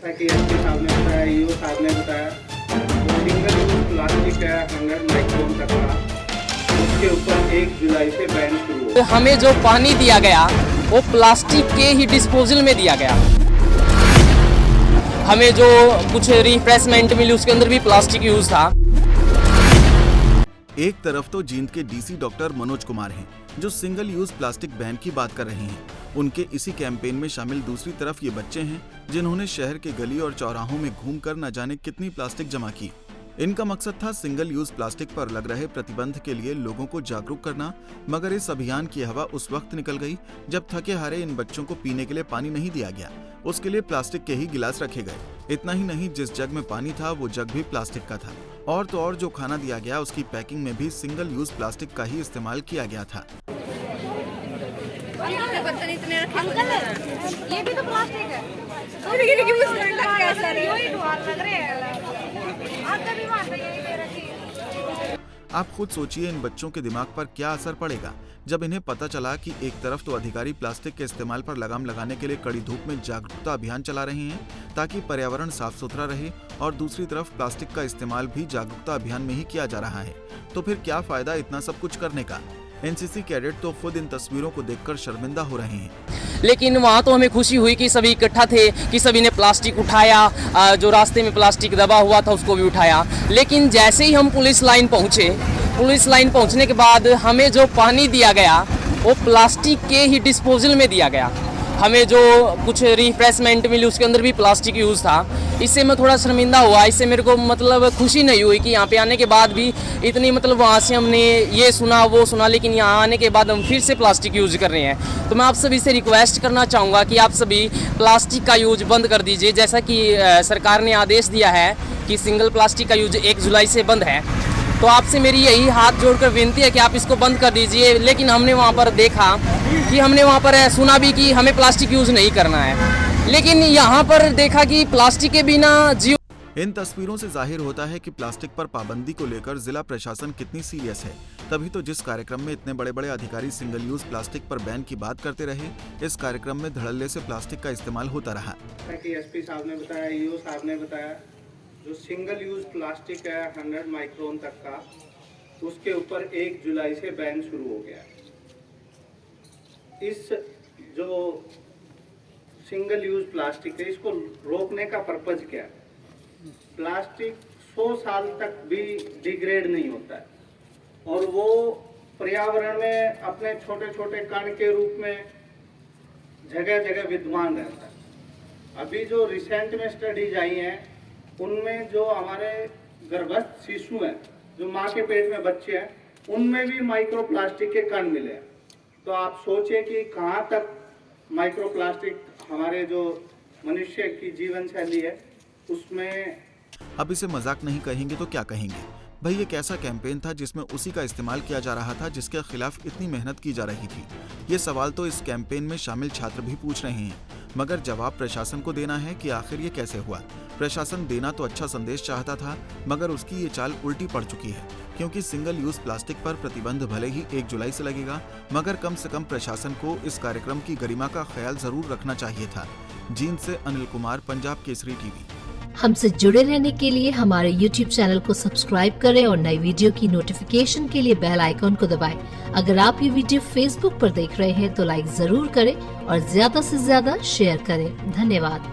कि एसपी साहब ने बताया, ईओ साहब ने बताया, वो सिंगल यूज प्लास्टिक है 100 माइक्रोन तक का, उसके ऊपर 1 जुलाई से बैन शुरू हो। हमें जो पानी दिया गया वो प्लास्टिक के ही डिस्पोजल में दिया गया। हमें जो कुछ रिफ्रेशमेंट मिली उसके अंदर भी प्लास्टिक यूज था। एक तरफ तो जींद के डीसी डॉक्टर मनोज कुमार हैं, जो सिंगल यूज प्लास्टिक बैन की बात कर रहे हैं। उनके इसी कैंपेन में शामिल दूसरी तरफ ये बच्चे हैं, जिन्होंने शहर के गली और चौराहों में घूमकर न जाने कितनी प्लास्टिक जमा की। इनका मकसद था सिंगल यूज प्लास्टिक पर लग रहे प्रतिबंध के लिए लोगों को जागरूक करना, मगर इस अभियान की हवा उस वक्त निकल गई जब थके हारे इन बच्चों को पीने के लिए पानी नहीं दिया गया। उसके लिए प्लास्टिक के ही गिलास रखे गए। इतना ही नहीं, जिस जग में पानी था वो जग भी प्लास्टिक का था। और तो और जो खाना दिया गया उसकी पैकिंग में भी सिंगल यूज प्लास्टिक का ही इस्तेमाल किया गया था। ये भी तो प्लास्टिक है। आप खुद सोचिए इन बच्चों के दिमाग पर क्या असर पड़ेगा जब इन्हें पता चला कि एक तरफ तो अधिकारी प्लास्टिक के इस्तेमाल पर लगाम लगाने के लिए कड़ी धूप में जागरूकता अभियान चला रहे हैं ताकि पर्यावरण साफ सुथरा रहे, और दूसरी तरफ प्लास्टिक का इस्तेमाल भी जागरूकता अभियान में ही किया जा रहा है। तो फिर क्या फायदा इतना सब कुछ करने का? एनसीसी कैडेट तो खुद इन तस्वीरों को देखकर शर्मिंदा हो रहे हैं। लेकिन वहाँ तो हमें खुशी हुई कि सभी इकट्ठा थे, कि सभी ने प्लास्टिक उठाया, जो रास्ते में प्लास्टिक दबा हुआ था उसको भी उठाया। लेकिन जैसे ही हम पुलिस लाइन पहुँचने के बाद हमें जो पानी दिया गया वो प्लास्टिक के ही डिस्पोजल में दिया गया। हमें जो कुछ रिफ्रेशमेंट मिली उसके अंदर भी प्लास्टिक यूज़ था। इससे मैं थोड़ा शर्मिंदा हुआ। इससे मेरे को मतलब खुशी नहीं हुई कि यहाँ पे आने के बाद भी इतनी वहाँ से हमने ये सुना वो सुना, लेकिन यहाँ आने के बाद हम फिर से प्लास्टिक यूज़ कर रहे हैं। तो मैं आप सभी से रिक्वेस्ट करना चाहूँगा कि आप सभी प्लास्टिक का यूज बंद कर दीजिए। जैसा कि सरकार ने आदेश दिया है कि सिंगल प्लास्टिक का यूज 1 जुलाई से बंद है, तो आपसे मेरी यही हाथ जोड़कर विनती है कि आप इसको बंद कर दीजिए। लेकिन हमने वहाँ पर देखा कि हमने वहाँ पर सुना भी कि हमें प्लास्टिक यूज़ नहीं करना है, लेकिन यहाँ पर देखा कि प्लास्टिक के बिना जीव। इन तस्वीरों से जाहिर होता है कि प्लास्टिक पर पाबंदी को लेकर जिला प्रशासन कितनी सीरियस है। तभी तो जिस कार्यक्रम में इतने बड़े बड़े अधिकारी सिंगल यूज प्लास्टिक पर बैन की बात करते रहे, इस कार्यक्रम में धड़ल्ले से प्लास्टिक का इस्तेमाल होता रहा। कि एसपी साहब ने बताया, ईओ साहब ने बताया, जो सिंगल यूज प्लास्टिक है 100 माइक्रोन तक का, उसके ऊपर 1 जुलाई से बैन शुरू हो गया। इस जो सिंगल यूज प्लास्टिक है इसको रोकने का पर्पज क्या है? प्लास्टिक 100 साल तक भी डिग्रेड नहीं होता है और वो पर्यावरण में अपने छोटे छोटे कण के रूप में जगह जगह विद्यमान रहता है। अभी जो रिसेंट में स्टडीज आई हैं उनमें जो हमारे गर्भस्थ शिशु हैं, जो माँ के पेट में बच्चे हैं, उनमें भी माइक्रो प्लास्टिक के कण मिले हैं। तो आप सोचिए कि कहाँ तक माइक्रो प्लास्टिक हमारे जो मनुष्य की जीवन शैली है उसमें। अब इसे मजाक नहीं कहेंगे तो क्या कहेंगे? भाई ये कैसा कैंपेन था जिसमें उसी का इस्तेमाल किया जा रहा था जिसके खिलाफ इतनी मेहनत की जा रही थी। ये सवाल तो इस कैंपेन में शामिल छात्र भी पूछ रहे हैं, मगर जवाब प्रशासन को देना है कि आखिर ये कैसे हुआ। प्रशासन देना तो अच्छा संदेश चाहता था, मगर उसकी ये चाल उल्टी पड़ चुकी है, क्योंकि सिंगल यूज प्लास्टिक पर प्रतिबंध भले ही 1 जुलाई से लगेगा, मगर कम से कम प्रशासन को इस कार्यक्रम की गरिमा का ख्याल जरूर रखना चाहिए था। जींद से अनिल कुमार, पंजाब केसरी टीवी। हमसे जुड़े रहने के लिए हमारे YouTube चैनल को सब्सक्राइब करें और नई वीडियो की नोटिफिकेशन के लिए बेल आइकॉन को दबाएं। अगर आप ये वीडियो Facebook पर देख रहे हैं तो लाइक जरूर करें और ज्यादा से ज्यादा शेयर करें। धन्यवाद।